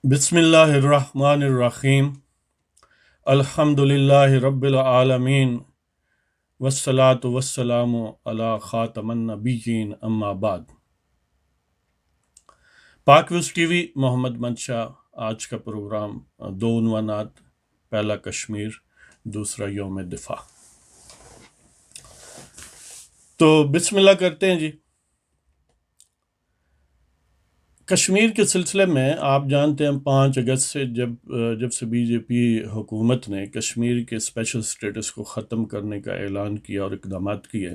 بسم اللہ الرحمن الرحیم الحمد للہ رب العالمین والصلاة والسلام علی خاتم النبیین اما بعد۔ پاک ویوز ٹی وی محمد منشا، آج کا پروگرام دو عنوانات، پہلا کشمیر، دوسرا یوم دفاع۔ تو بسم اللہ کرتے ہیں جی۔ کشمیر کے سلسلے میں آپ جانتے ہیں 5 اگست سے جب سے بی جے پی حکومت نے کشمیر کے اسپیشل سٹیٹس کو ختم کرنے کا اعلان کیا اور اقدامات کیے،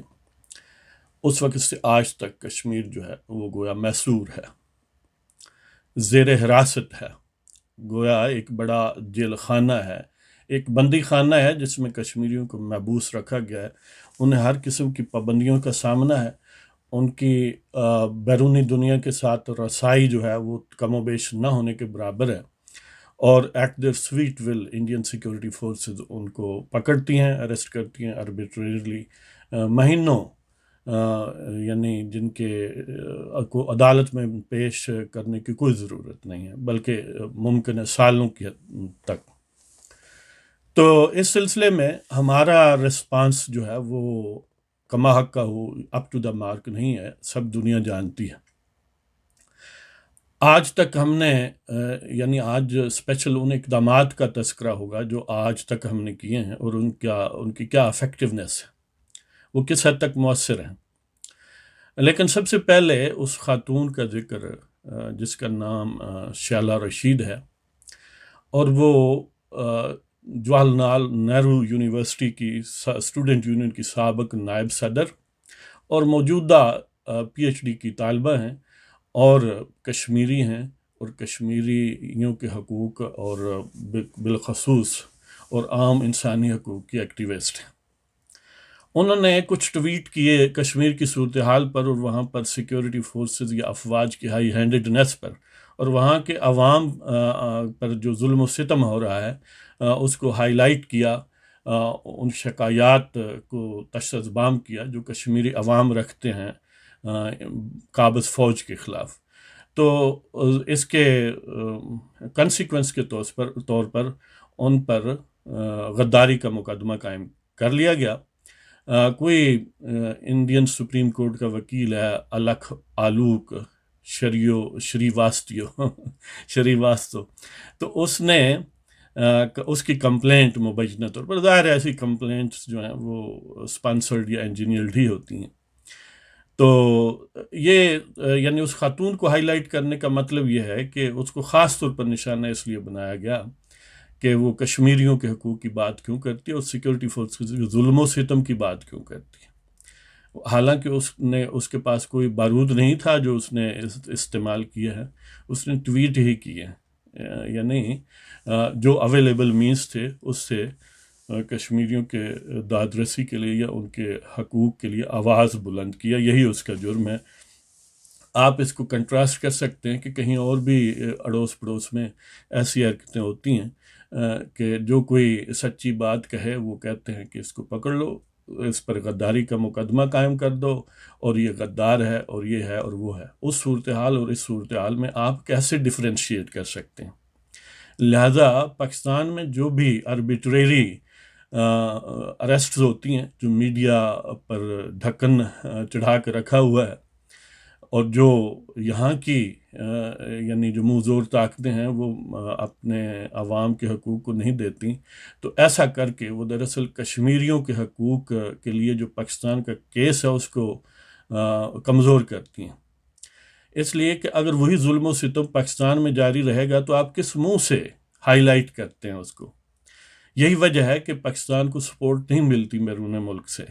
اس وقت سے آج تک کشمیر جو ہے وہ گویا محصور ہے، زیر حراست ہے، گویا ایک بڑا جیل خانہ ہے، ایک بندی خانہ ہے جس میں کشمیریوں کو محبوس رکھا گیا ہے۔ انہیں ہر قسم کی پابندیوں کا سامنا ہے، ان کی بیرونی دنیا کے ساتھ رسائی جو ہے وہ کم و بیش نہ ہونے کے برابر ہے، اور at their sweet will Indian security forces ان کو پکڑتی ہیں، اریسٹ کرتی ہیں آربیٹریرلی، مہینوں، یعنی جن کے کو عدالت میں پیش کرنے کی کوئی ضرورت نہیں ہے، بلکہ ممکن ہے سالوں کی حد تک۔ تو اس سلسلے میں ہمارا رسپانس جو ہے وہ کما حق کا ہو، اپ ٹو دا مارک نہیں ہے، سب دنیا جانتی ہے۔ آج تک ہم نے یعنی آج اسپیشل ان اقدامات کا تذکرہ ہوگا جو آج تک ہم نے کیے ہیں، اور ان کی کیا افیکٹونیس ہے، وہ کس حد تک مؤثر ہیں۔ لیکن سب سے پہلے اس خاتون کا ذکر جس کا نام شیلہ رشید ہے، اور وہ جواہر لال نہرو یونیورسٹی کی اسٹوڈنٹ یونین کی سابق نائب صدر اور موجودہ پی ایچ ڈی کی طالبہ ہیں، اور کشمیری ہیں، اور کشمیریوں کے حقوق اور بالخصوص اور عام انسانی حقوق کی ایکٹیوسٹ ہیں۔ انہوں نے کچھ ٹویٹ کیے کشمیر کی صورتحال پر، اور وہاں پر سیکیورٹی فورسز یا افواج کی ہائی ہینڈڈنیس پر، اور وہاں کے عوام پر جو ظلم و ستم ہو رہا ہے اس کو ہائی لائٹ کیا، ان شکایات کو تشخیص بام کیا جو کشمیری عوام رکھتے ہیں قابض فوج کے خلاف۔ تو اس کے کنسیکوینس کے طور پر ان پر غداری کا مقدمہ قائم کر لیا گیا۔ کوئی انڈین سپریم کورٹ کا وکیل ہے الکھ آلوک شریواستو، تو اس نے اس کی کمپلینٹ مبینہ طور پر، ظاہر ہے ایسی کمپلینٹس جو ہیں وہ اسپانسرڈ یا انجینئرڈ ہی ہوتی ہیں، تو یہ یعنی اس خاتون کو ہائی لائٹ کرنے کا مطلب یہ ہے کہ اس کو خاص طور پر نشانہ اس لیے بنایا گیا کہ وہ کشمیریوں کے حقوق کی بات کیوں کرتی ہے اور سیکورٹی فورسز کے ظلم و ستم کی بات کیوں کرتی ہے، حالانکہ اس کے پاس کوئی بارود نہیں تھا جو اس نے استعمال کیا ہے، اس نے ٹویٹ ہی کیے ہیں، یعنی جو اویلیبل مینز تھے اس سے کشمیریوں کے داد رسی کے لیے یا ان کے حقوق کے لیے آواز بلند کیا، یہی اس کا جرم ہے۔ آپ اس کو کنٹراسٹ کر سکتے ہیں کہ کہیں اور بھی اڑوس پڑوس میں ایسی حرکتیں ہوتی ہیں کہ جو کوئی سچی بات کہے وہ کہتے ہیں کہ اس کو پکڑ لو، اس پر غداری کا مقدمہ قائم کر دو، اور یہ غدار ہے اور یہ ہے اور وہ ہے۔ اس صورتحال اور اس صورتحال میں آپ کیسے ڈفرینشیٹ کر سکتے ہیں؟ لہٰذا پاکستان میں جو بھی آربیٹریری اریسٹس ہوتی ہیں، جو میڈیا پر ڈھکن چڑھا کے رکھا ہوا ہے، اور جو یہاں کی یعنی جو منہ زور طاقتیں ہیں وہ اپنے عوام کے حقوق کو نہیں دیتی، تو ایسا کر کے وہ دراصل کشمیریوں کے حقوق کے لیے جو پاکستان کا کیس ہے اس کو کمزور کرتی ہیں۔ اس لیے کہ اگر وہی ظلم و ستم پاکستان میں جاری رہے گا تو آپ کس منہ سے ہائی لائٹ کرتے ہیں اس کو؟ یہی وجہ ہے کہ پاکستان کو سپورٹ نہیں ملتی بیرون ملک سے،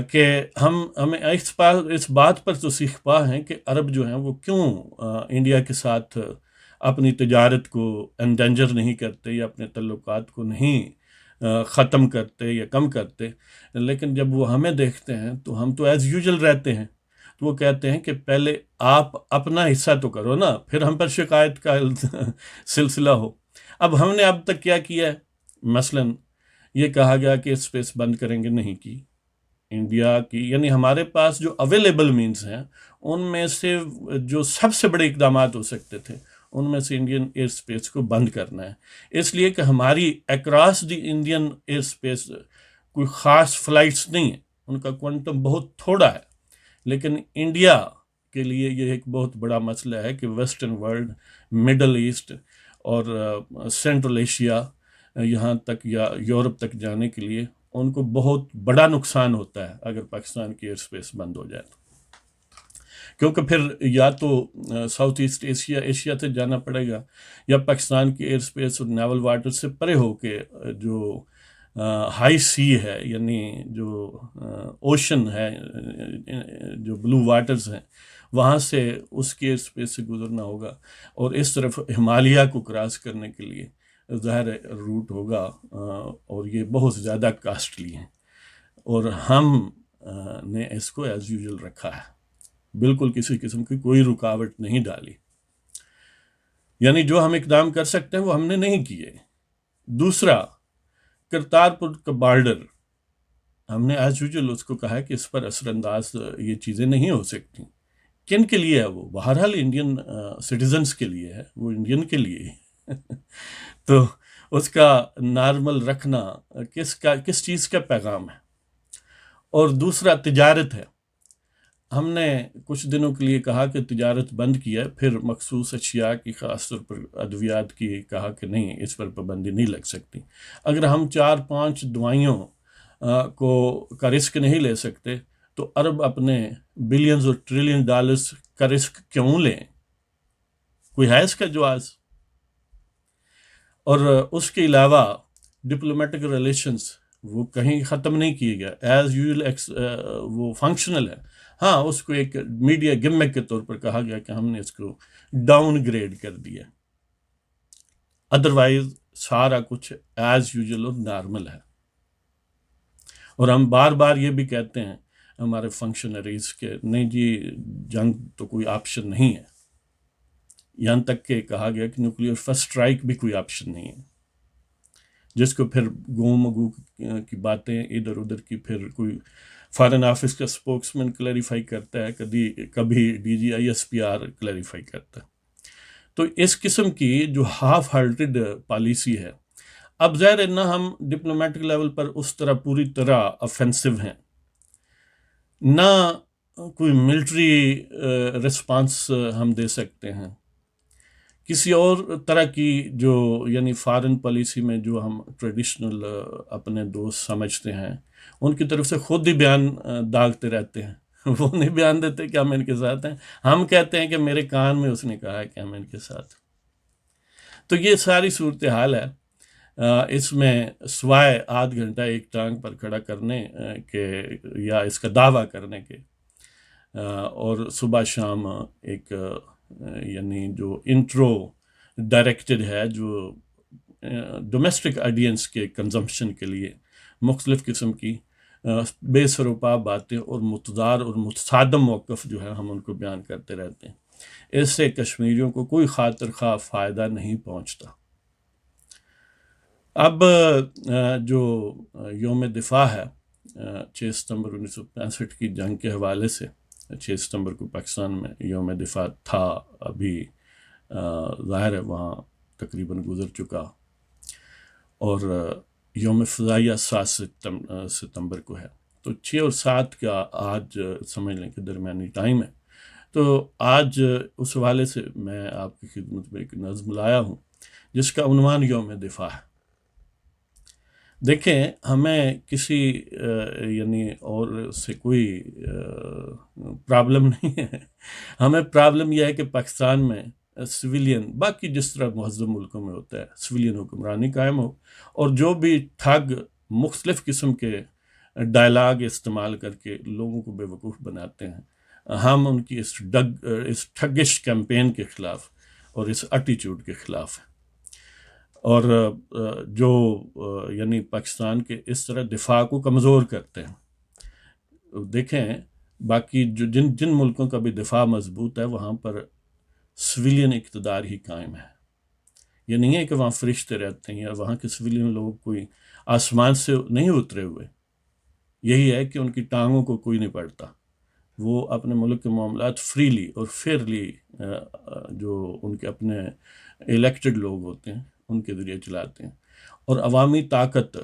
کہ ہمیں اس بات پر تو سیکھ پا ہیں کہ عرب جو ہیں وہ کیوں انڈیا کے ساتھ اپنی تجارت کو انڈینجر نہیں کرتے یا اپنے تعلقات کو نہیں ختم کرتے یا کم کرتے، لیکن جب وہ ہمیں دیکھتے ہیں تو ہم تو ایز یوزل رہتے ہیں، تو وہ کہتے ہیں کہ پہلے آپ اپنا حصہ تو کرو نا، پھر ہم پر شکایت کا سلسلہ ہو۔ اب ہم نے اب تک کیا کیا ہے؟ مثلاً یہ کہا گیا کہ اسپیس بند کریں گے، نہیں کی انڈیا کی، یعنی ہمارے پاس جو اویلیبل مینز ہیں ان میں سے جو سب سے بڑے اقدامات ہو سکتے تھے ان میں سے انڈین ایئر اسپیس کو بند کرنا ہے، اس لیے کہ ہماری across the Indian air space کوئی خاص فلائٹس نہیں ہیں، ان کا کوانٹم بہت تھوڑا ہے، لیکن انڈیا کے لیے یہ ایک بہت بڑا مسئلہ ہے کہ ویسٹرن ورلڈ، مڈل ایسٹ اور سینٹرل ایشیا یہاں تک یا یورپ تک جانے کے لیے ان کو بہت بڑا نقصان ہوتا ہے اگر پاکستان کی ایئر اسپیس بند ہو جائے تو، کیونکہ پھر یا تو ساؤتھ ایسٹ ایشیا سے جانا پڑے گا، یا پاکستان کی ایئر اسپیس اور نیول واٹر سے پرے ہو کے جو ہائی سی ہے، یعنی جو اوشن ہے، جو بلو واٹرز ہیں، وہاں سے اس کی ایئر اسپیس سے گزرنا ہوگا، اور اس طرف ہمالیہ کو کراس کرنے کے لیے ظاہر روٹ ہوگا، اور یہ بہت زیادہ کاسٹلی ہیں، اور ہم نے اس کو ایز یوزول رکھا ہے، بالکل کسی قسم کی کوئی رکاوٹ نہیں ڈالی، یعنی جو ہم اقدام کر سکتے ہیں وہ ہم نے نہیں کیے۔ دوسرا، کرتارپور کا بارڈر، ہم نے ایز یوزول اس کو کہا ہے کہ اس پر اثر انداز یہ چیزیں نہیں ہو سکتی۔ کن کے لیے ہے وہ؟ بہرحال انڈین سٹیزنز کے لیے ہے، وہ انڈین کے لیے ہی تو اس کا نارمل رکھنا کس چیز کا پیغام ہے؟ اور دوسرا تجارت ہے، ہم نے کچھ دنوں کے لیے کہا کہ تجارت بند کیا، پھر مخصوص اشیاء کی، خاص طور پر ادویات کی، کہا کہ نہیں، اس پر پابندی نہیں لگ سکتی۔ اگر ہم 4-5 دوائیوں کا رسک نہیں لے سکتے تو عرب اپنے بلینز اور ٹریلین ڈالرز کا رسک کیوں لیں؟ کوئی ہے اس کا جواز؟ اور اس کے علاوہ ڈپلومیٹک ریلیشنز وہ کہیں ختم نہیں کیے گیا، ایز یوزول وہ فنکشنل ہے۔ ہاں، اس کو ایک میڈیا گمک کے طور پر کہا گیا کہ ہم نے اس کو ڈاؤن گریڈ کر دیا، ادروائز سارا کچھ ایز یوزول اور نارمل ہے۔ اور ہم بار بار یہ بھی کہتے ہیں ہمارے فنکشنریز کے، نہیں جی، جنگ تو کوئی آپشن نہیں ہے، یہاں تک کہ کہا گیا کہ نیوکلیئر فرسٹ اسٹرائک بھی کوئی آپشن نہیں ہے، جس کو پھر گو مگو کی باتیں ادھر ادھر کی پھر کوئی فارن آفس کا سپوکسمین کلیریفائی کرتا ہے، کبھی D G I S P R clarify کرتا ہے۔ تو اس قسم کی جو ہاف ہارٹڈ پالیسی ہے، اب ظاہر ہے نہ ہم ڈپلومیٹک لیول پر اس طرح پوری طرح افینسو ہیں، نہ کوئی ملٹری رسپانس ہم دے سکتے ہیں، کسی اور طرح کی جو یعنی فارن پالیسی میں جو ہم ٹریڈیشنل اپنے دوست سمجھتے ہیں، ان کی طرف سے خود ہی بیان داغتے رہتے ہیں، وہ نہیں بیان دیتے کہ ہم ان کے ساتھ ہیں، ہم کہتے ہیں کہ میرے کان میں اس نے کہا ہے کہ ہم ان کے ساتھ۔ تو یہ ساری صورتحال ہے، اس میں سوائے آدھ گھنٹہ ایک ٹانگ پر کھڑا کرنے کے یا اس کا دعویٰ کرنے کے، اور صبح شام ایک یعنی جو انٹرو ڈائریکٹڈ ہے جو ڈومیسٹک آڈینس کے کنزمپشن کے لیے مختلف قسم کی بے سروپا باتیں اور متضاد اور متصادم موقف جو ہے ہم ان کو بیان کرتے رہتے ہیں، اس سے کشمیریوں کو کوئی خاطر خواہ فائدہ نہیں پہنچتا۔ اب جو یوم دفاع ہے، 6 ستمبر 1965 کی جنگ کے حوالے سے، 6 ستمبر کو پاکستان میں یوم دفاع تھا، ابھی ظاہر ہے وہاں تقریباً گزر چکا، اور یوم فضائیہ 7 ستمبر کو ہے، تو 6 اور 7 کا آج سمجھ لیں کہ درمیانی ٹائم ہے۔ تو آج اس حوالے سے میں آپ کی خدمت میں ایک نظم لایا ہوں جس کا عنوان یوم دفاع ہے۔ دیکھیں، ہمیں کسی یعنی اور سے کوئی پرابلم نہیں ہے، ہمیں پرابلم یہ ہے کہ پاکستان میں سویلین، باقی جس طرح مہذب ملکوں میں ہوتا ہے، سویلین حکمرانی قائم ہو، اور جو بھی ٹھگ مختلف قسم کے ڈائلاگ استعمال کر کے لوگوں کو بے وقوف بناتے ہیں، ہم ان کی اس ٹھگش کیمپین کے خلاف اور اس ایٹیچیوڈ کے خلاف ہیں، اور جو یعنی پاکستان کے اس طرح دفاع کو کمزور کرتے ہیں۔ دیکھیں، باقی جو جن ملکوں کا بھی دفاع مضبوط ہے، وہاں پر سویلین اقتدار ہی قائم ہے، یہ نہیں ہے کہ وہاں فرشتے رہتے ہیں یا وہاں کے سویلین لوگ کوئی آسمان سے نہیں اترے ہوئے، یہی ہے کہ ان کی ٹانگوں کو کوئی نہیں پڑتا، وہ اپنے ملک کے معاملات فریلی اور فیئرلی جو ان کے اپنے الیکٹڈ لوگ ہوتے ہیں ان کے ذریعے چلاتے ہیں، اور عوامی طاقت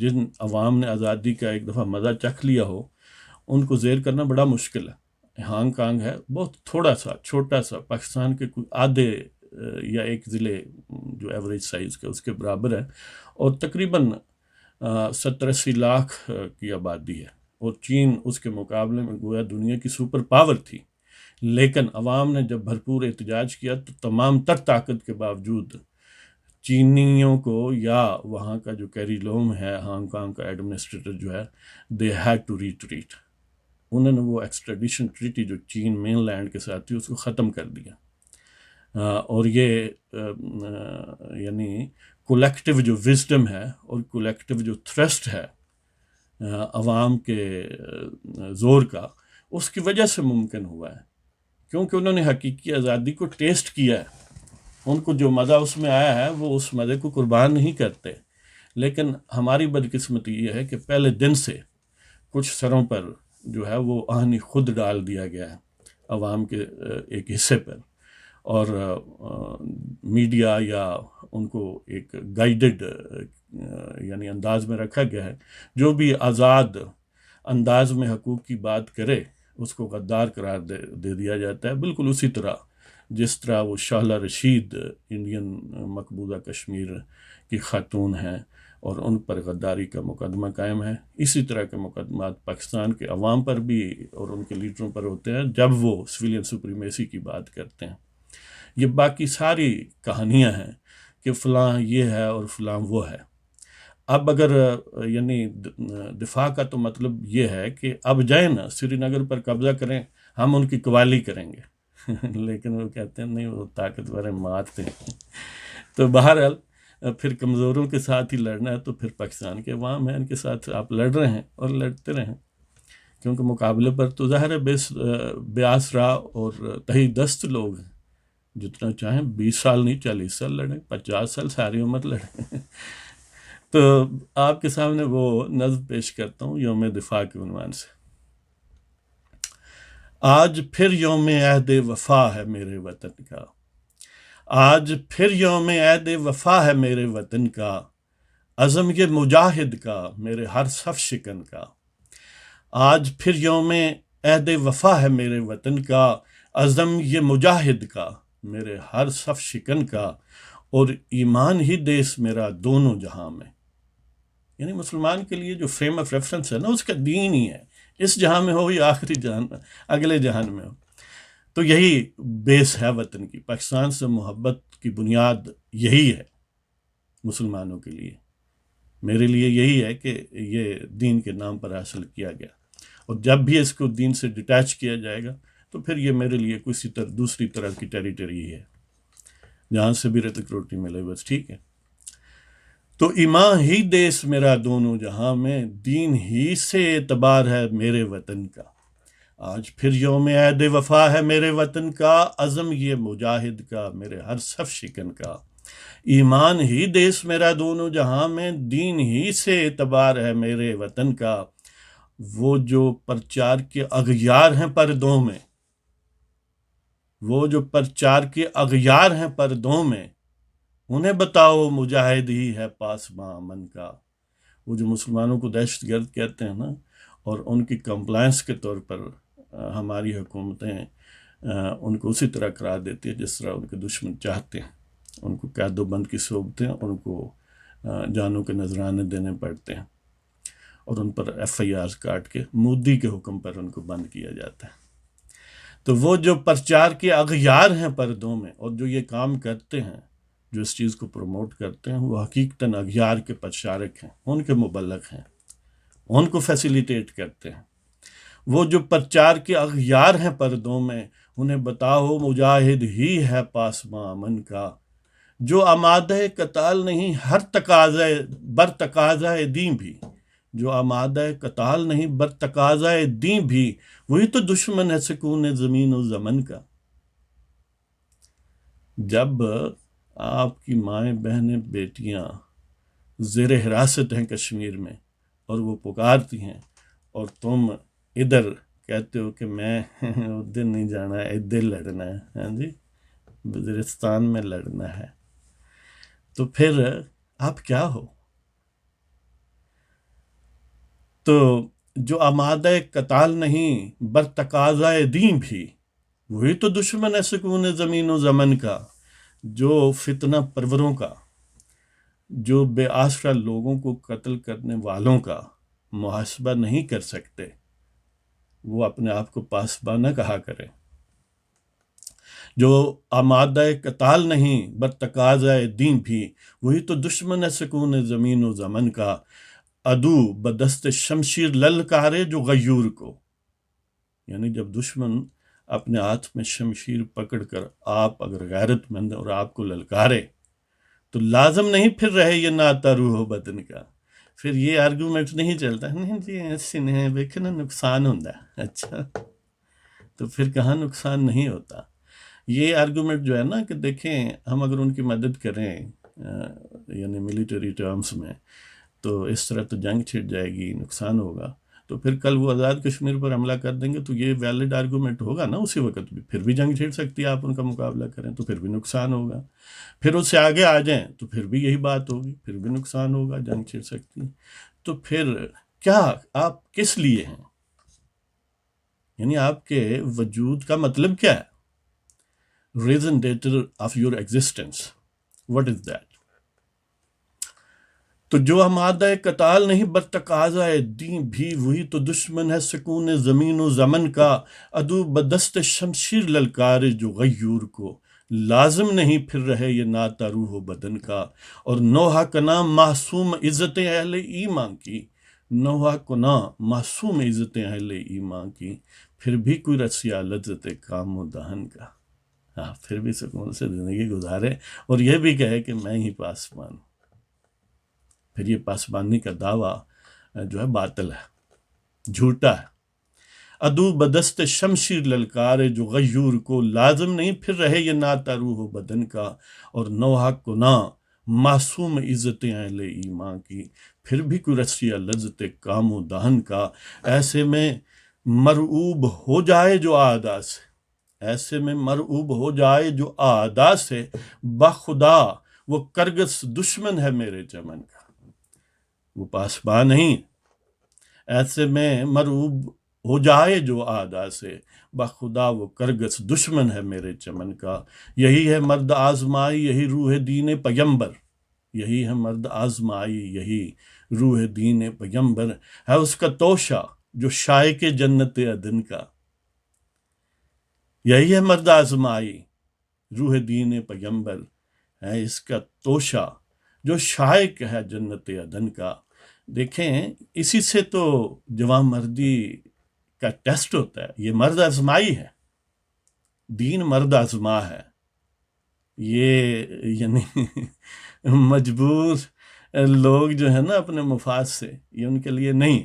جن عوام نے آزادی کا ایک دفعہ مزہ چکھ لیا ہو، ان کو زیر کرنا بڑا مشکل ہے۔ ہانگ کانگ ہے بہت تھوڑا سا چھوٹا سا، پاکستان کے کوئی آدھے یا ایک ضلع جو ایوریج سائز کا اس کے برابر ہے، اور تقریباً 70-80 لاکھ کی آبادی ہے، اور چین اس کے مقابلے میں گویا دنیا کی سپر پاور تھی، لیکن عوام نے جب بھرپور احتجاج کیا تو تمام تر طاقت کے باوجود چینیوں کو یا وہاں کا جو کیری لوم ہے ہانگ کانگ کا ایڈمنسٹریٹر جو ہے، دے ہیڈ ٹو ریٹریٹ، انہوں نے وہ ایکسٹریڈیشن ٹریٹی جو چین مین لینڈ کے ساتھ تھی اس کو ختم کر دیا، اور یہ یعنی کولیکٹیو جو وزڈم ہے اور کولیکٹیو جو تھرسٹ ہے عوام کے زور کا، اس کی وجہ سے ممکن ہوا ہے، کیونکہ انہوں نے حقیقی آزادی کو ٹیسٹ کیا ہے، ان کو جو مزہ اس میں آیا ہے وہ اس مزے کو قربان نہیں کرتے۔ لیکن ہماری بدقسمتی یہ ہے کہ پہلے دن سے کچھ سروں پر جو ہے وہ آہنی خود ڈال دیا گیا ہے عوام کے ایک حصے پر، اور میڈیا یا ان کو ایک گائیڈڈ یعنی انداز میں رکھا گیا ہے، جو بھی آزاد انداز میں حقوق کی بات کرے اس کو غدار قرار دے دیا جاتا ہے، بالکل اسی طرح جس طرح وہ شاہلہ رشید انڈین مقبوضہ کشمیر کی خاتون ہیں اور ان پر غداری کا مقدمہ قائم ہے، اسی طرح کے مقدمات پاکستان کے عوام پر بھی اور ان کے لیڈروں پر ہوتے ہیں جب وہ سویلین سپریمیسی کی بات کرتے ہیں۔ یہ باقی ساری کہانیاں ہیں کہ فلاں یہ ہے اور فلاں وہ ہے۔ اب اگر یعنی دفاع کا تو مطلب یہ ہے کہ اب جائیں نا سری نگر پر قبضہ کریں، ہم ان کی قوالی کریں گے لیکن وہ کہتے ہیں نہیں، وہ طاقتور ہیں، مارتے ہیں تو بہرحال پھر کمزوروں کے ساتھ ہی لڑنا ہے، تو پھر پاکستان کے عوام ہیں، ان کے ساتھ آپ لڑ رہے ہیں اور لڑتے رہیں، کیونکہ مقابلے پر تو ظاہر ہے بے آسرا اور تہی دست لوگ ہیں، جتنا چاہیں 20 سال نہیں 40 سال لڑیں، 50 سال، ساری عمر لڑیں تو آپ کے سامنے وہ نظم پیش کرتا ہوں یوم دفاع کے عنوان سے۔ آج پھر یوم عہد وفا ہے میرے وطن کا، آج پھر یوم عہد وفا ہے میرے وطن کا، عزم یہ مجاہد کا میرے ہر صف شکن کا، آج پھر یوم عہد وفا ہے میرے وطن کا، عزم یہ مجاہد کا میرے ہر صف شکن کا، اور ایمان ہی دیس میرا دونوں جہاں میں۔ یعنی مسلمان کے لیے جو فریم آف ریفرنس ہے نا، اس کا دین ہی ہے، اس جہاں میں ہو یا آخری جہان میں، اگلے جہان میں ہو، تو یہی بیس ہے وطن کی۔ پاکستان سے محبت کی بنیاد یہی ہے مسلمانوں کے لیے، میرے لیے یہی ہے کہ یہ دین کے نام پر حاصل کیا گیا، اور جب بھی اس کو دین سے ڈیٹیچ کیا جائے گا تو پھر یہ میرے لیے کسی دوسری طرح کی ٹیریٹری ہے، جہاں سے بھی رزق روٹی ملے بس ٹھیک ہے۔ تو ایمان ہی دیس میرا دونوں جہاں میں، دین ہی سے اعتبار ہے میرے وطن کا، آج پھر یوم عہد وفا ہے میرے وطن کا، عزم یہ مجاہد کا میرے ہر صف شکن کا، ایمان ہی دیس میرا دونوں جہاں میں، دین ہی سے اعتبار ہے میرے وطن کا، وہ جو پرچار کے اغیار ہیں پردوں میں، وہ جو پرچار کے اغیار ہیں پردوں میں، انہیں بتاؤ مجاہد ہی ہے پاسباں امن کا۔ وہ جو مسلمانوں کو دہشت گرد کہتے ہیں نا، اور ان کی کمپلائنس کے طور پر ہماری حکومتیں ان کو اسی طرح قرار دیتی ہیں جس طرح ان کے دشمن چاہتے ہیں، ان کو قید و بند کی صحبتیں، ان کو جانوں کے نذرانے دینے پڑتے ہیں، اور ان پر ایف آئی آرز کاٹ کے مودی کے حکم پر ان کو بند کیا جاتا ہے۔ تو وہ جو پرچار کے اغیار ہیں پردوں میں، اور جو یہ کام کرتے ہیں، جو اس چیز کو پروموٹ کرتے ہیں، وہ حقیقتاً اغیار کے پرچارک ہیں، ان کے مبلغ ہیں، ان کو فیسیلیٹیٹ کرتے ہیں۔ وہ جو پرچار کے اغیار ہیں پردوں میں، انہیں بتاؤ مجاہد ہی ہے پاسباں امن کا، جو آمادہ قتال نہیں ہر بر تقاضۂ دین بھی، جو آمادہ قتال نہیں بر تقاضۂ دین بھی، وہی تو دشمن ہے سکون زمین و زمن کا۔ جب آپ کی مائیں بہنیں بیٹیاں زیر حراست ہیں کشمیر میں، اور وہ پکارتی ہیں، اور تم ادھر کہتے ہو کہ میں ادھر نہیں جانا ہے، ادھر لڑنا ہے، ہاں جی وزیرستان میں لڑنا ہے، تو پھر آپ کیا ہو؟ تو جو آمادہ قتال نہیں بر تقاضۂ دین بھی، وہی تو دشمن ہے سکون زمین و زمن کا، جو فتنہ پروروں کا، جو بے آسرا لوگوں کو قتل کرنے والوں کا محاسبہ نہیں کر سکتے، وہ اپنے آپ کو پاسبانہ کہا کریں۔ جو آمادہ قتال نہیں بر تقاضۂ دین بھی، وہی تو دشمن ہے سکون زمین و زمن کا، عدو بدست شمشیر للکارے جو غیور کو، یعنی جب دشمن اپنے ہاتھ میں شمشیر پکڑ کر آپ اگر غیرت مند اور آپ کو للکارے تو لازم نہیں پھر رہے یہ ناتا روح و بدن کا، پھر یہ آرگومنٹ نہیں چلتا نہیں جی ایسے نہیں دیکھے نا نقصان ہوتا ہے، اچھا تو پھر کہاں نقصان نہیں ہوتا۔ یہ آرگومنٹ جو ہے نا کہ دیکھیں ہم اگر ان کی مدد کریں یعنی ملیٹری ٹرمز میں، تو اس طرح تو جنگ چھڑ جائے گی، نقصان ہوگا، تو پھر کل وہ آزاد کشمیر پر حملہ کر دیں گے تو یہ ویلڈ آرگومنٹ ہوگا نا، اسی وقت بھی پھر بھی جنگ چھڑ سکتی ہے، آپ ان کا مقابلہ کریں تو پھر بھی نقصان ہوگا، پھر اس سے آگے آ جائیں تو پھر بھی یہی بات ہوگی، پھر بھی نقصان ہوگا، جنگ چھڑ سکتی ہے۔ تو پھر کیا آپ کس لیے ہیں؟ یعنی آپ کے وجود کا مطلب کیا ہے؟ Reason debtor of your existence, what is that؟ تو جو آمادہ قتال نہیں بر تقاضۂ دین بھی، وہی تو دشمن ہے سکون زمین و زمن کا، عدو بدست شمشیر للکارے جو غیور کو، لازم نہیں پھر رہے یہ ناتا روح و بدن کا، اور نوحہ کنا معصوم عزت اہل ایمان کی، نوحہ کنا معصوم عزت اہل ایمان کی، پھر بھی کوئی رسیا لذت کام و دہن کا، ہاں پھر بھی سکون سے زندگی گزارے اور یہ بھی کہے کہ میں ہی پاسبان ہوں، پھر یہ پاسبانی کا دعویٰ جو ہے باطل ہے، جھوٹا ہے۔ عدو بدست شمشیر للکارے جو غیور کو، لازم نہیں پھر رہے یہ ناتا روح و بدن کا، اور نوحہ کنا معصوم عزت اہل ایمان کی، پھر بھی کوئی رسیا لذت کام و دہن کا، ایسے میں مرعوب ہو جائے جو اعداء سے، ایسے میں مرعوب ہو جائے جو اعداء سے، بخدا وہ کرگس دشمن ہے میرے چمن کا، وہ پاسبان نہیں، ایسے میں مرعوب ہو جائے جو اعداء سے، بخدا وہ کرگس دشمن ہے میرے چمن کا، یہی ہے مرد آزمائی یہی روح دین پیمبر، یہی ہے مرد آزمائی یہی روح دین پیمبر، ہے اس کا توشہ جو شائق جنت عدن کا، یہی ہے مرد آزمائی روح دین پیمبر، ہے اس کا توشہ جو شائق ہے جنت عدن کا۔ دیکھیں اسی سے تو جوان مردی کا ٹیسٹ ہوتا ہے، یہ مرد آزمائی ہے، دین مرد آزما ہے، یہ یعنی مجبور لوگ جو ہے نا اپنے مفاد سے، یہ ان کے لیے نہیں،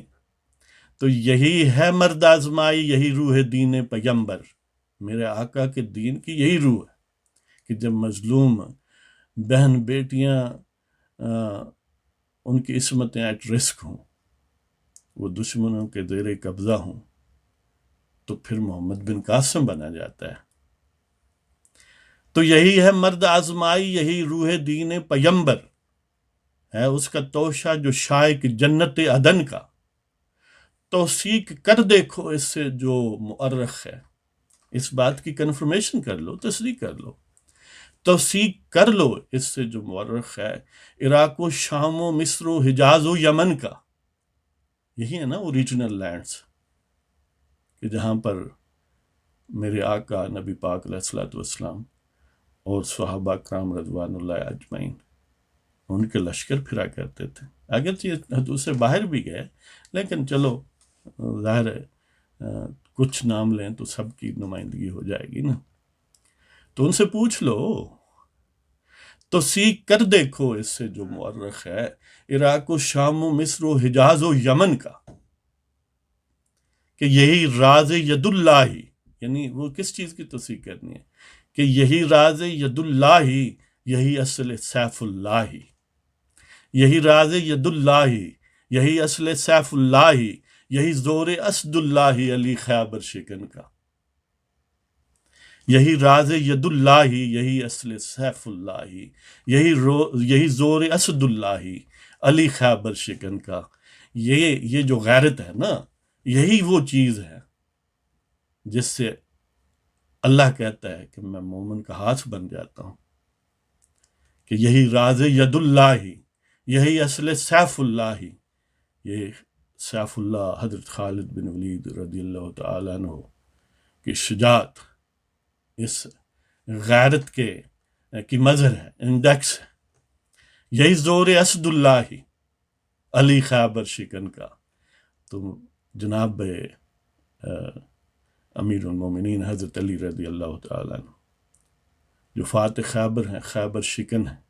تو یہی ہے مرد آزمائی یہی روح دین پیمبر، میرے آقا کے دین کی یہی روح ہے کہ جب مظلوم بہن بیٹیاں ان کی عصمتیں ایٹ رسک ہوں، وہ دشمنوں کے زیر قبضہ ہوں، تو پھر محمد بن قاسم بنا جاتا ہے۔ تو یہی ہے مرد آزمائی یہی روح دین پیمبر، ہے اس کا توشہ جو شائق جنت عدن کا، توثیق کر دیکھو اس سے جو مؤرخ ہے، اس بات کی کنفرمیشن کر لو، تصدیق کر لو، توثیق کر لو اس سے جو مؤرخ ہے، عراق و شام و مصر و حجاز و یمن کا، یہی ہے نا اوریجنل لینڈز کہ جہاں پر میرے آقا نبی پاک علیہ الصلوۃ والسلام اور صحابہ کرام رضوان اللہ اجمعین ان کے لشکر پھرا کرتے تھے، اگرچہ حدود سے باہر بھی گئے، لیکن چلو ظاہر ہے کچھ نام لیں تو سب کی نمائندگی ہو جائے گی نا، تو ان سے پوچھ لو، تو سیکھ کر دیکھو اس سے جو مورخ ہے، عراق و شام و مصر و حجاز و یمن کا، کہ یہی راز ید اللہ، یعنی وہ کس چیز کی تصدیق کرنی ہے کہ یہی راز ید اللہ، یہی اصل سیف اللہ، یہی راز ید اللہ، یہی اصل سیف اللہ، یہی زور اسد اللہ علی خیبر شکن کا، یہی راز ید اللہ، یہی اصل سیف اللہ، یہی زور اسد اللہ علی خیبر شکن کا۔ یہ جو غیرت ہے نا، یہی وہ چیز ہے جس سے اللہ کہتا ہے کہ میں مومن کا ہاتھ بن جاتا ہوں، کہ یہی راز ید اللہ، یہی اصل سیف اللہ، یہ سیف اللہ حضرت خالد بن ولید رضی اللہ تعالیٰ عنہ کی شجاعت، اس غیرت کی مظہر ہے، انڈیکس ہے۔ یہی زور اسد اللہ علی خیبر شکن کا۔ تو جناب امیر المومنین حضرت علی رضی اللہ تعالیٰ عنہ جو فاتح خیبر ہیں، خیبر شکن ہیں،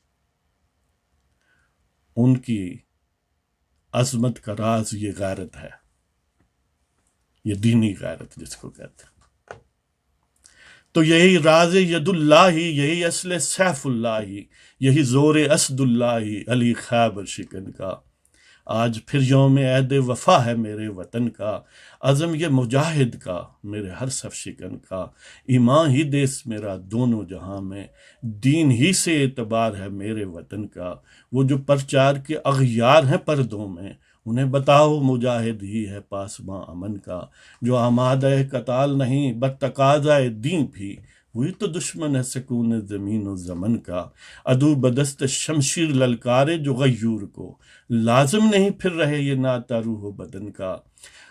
ان کی عظمت کا راز یہ غیرت ہے، یہ دینی غیرت جس کو کہتے ہیں۔ تو یہی راز ید اللہ، یہی اصل سیف اللہ، یہی زور اسد اللہ علی خیبر شکن کا۔ آج پھر یوم عید وفا ہے میرے وطن کا، عزم یہ مجاہد کا میرے ہر صف شکن کا۔ ایمان ہی دیس میرا دونوں جہاں میں، دین ہی سے اعتبار ہے میرے وطن کا۔ وہ جو پرچار کے اغیار ہیں پردوں میں، انہیں بتاؤ مجاہد ہی ہے پاسباں امن کا۔ جو آمادہ قتال نہیں بتقاضۂ دین بھی، وہی تو دشمن ہے سکون زمین و زمن کا۔ عدو بدست شمشیر للکارے جو غیور کو، لازم نہیں پھر رہے یہ ناتا روح و بدن کا۔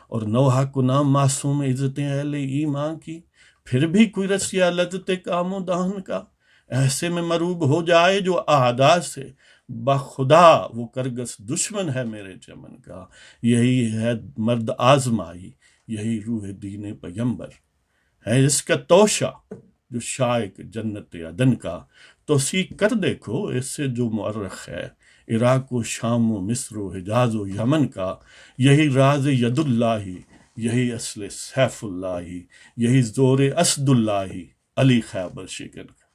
اور نوحہ کو نام معصوم عزتیں اہل ایمان کی، پھر بھی کوئی رسیا لذت کام و دہن کا۔ ایسے میں مروب ہو جائے جو اعداء سے، بخدا وہ کرگس دشمن ہے میرے چمن کا۔ یہی ہے مرد آزمائی، یہی روح دین پیمبر ہے اس کا توشہ، جو شائق جنت عدن کا۔ توثیق کر دیکھو اس سے جو مورخ ہے، عراق و شام و مصر و حجاز و یمن کا۔ یہی راز ید اللہ، یہی اصل سیف اللہ، یہی زور اسد اللہ علی خیبر شکن کا۔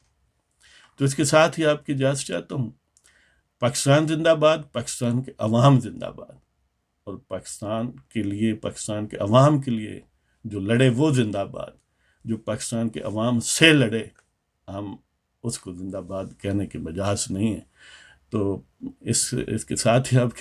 تو اس کے ساتھ ہی آپ کی اجازت چاہتا ہوں۔ پاکستان زندہ باد، پاکستان کے عوام زندہ باد، اور پاکستان کے لیے، پاکستان کے عوام کے لیے جو لڑے وہ زندہ باد، جو پاکستان کے عوام سے لڑے ہم اس کو زندہ باد کہنے کے مجاز نہیں ہے۔ تو اس کے ساتھ ہی آپ